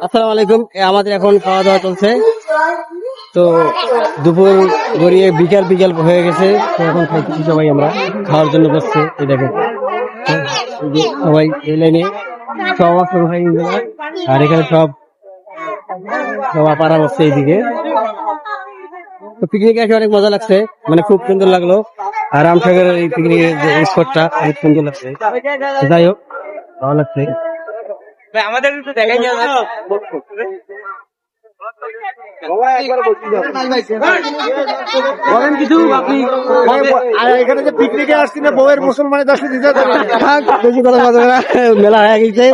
আসসালামু আলাইকুম। আমাদের এখন খাওয়া দাওয়া চলছে, তো দুপুর গড়িয়ে বিকাল বিকাল হয়ে গেছে, তো এখন খাইতেছি সবাই, আমরা খাওয়ার জন্য বসছে। এই দেখেন এই যে সবাই এই লাইনে সব আসল ভাই, আর এখানে সব সব আপারা বসছে এইদিকে। তো পিকনিকে এসে অনেক মজা লাগছে, মানে খুব সুন্দর লাগলো। আর রামসাগরের এই পিকনিকের যে স্পটটা অনেক সুন্দর লাগছে। যাই হোক, ভালো লাগছে। আমাদের একটু দেখাই নিয়ে বলেন কিছু আপনি। এখানে যে পিকনিকে আসছি না, বউয়ের মুসলমানের দর্শন দিতে বেশি কথা বলতে হবে না, মেলা হয়ে গেছে।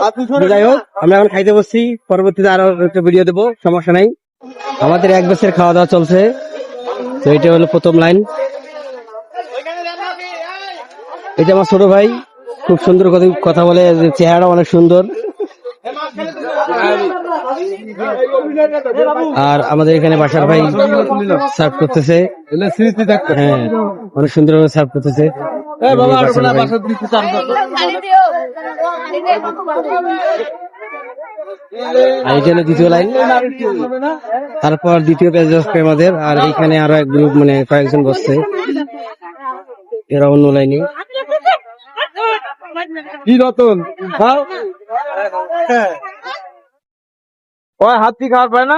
যাই হোক, আমরা এখন খাইতে বসছি, পরবর্তীতে আরো একটা ভিডিও দেবো, সমস্যা নাই। আমাদের এক বছর খাওয়া দাওয়া চলছে, তো এটা হলো প্রথম লাইন। এটা আমার ছোট ভাই, খুব সুন্দর কথা বলে, চেহারা অনেক সুন্দর। আর আমাদের এখানে বাসার ভাই সার্ভ করতেছে, হ্যাঁ অনেক সুন্দর ভাবে সার্ভ করতেছে। এইখানে দ্বিতীয় লাইন, তারপর দ্বিতীয় পেজ আসবে আমাদের। আর এইখানে আরো এক গ্রুপ, মানে কয়েকজন বসছে, এরা অন্য লাইনে। কি রতন হাতি খাওয়ার পায় না।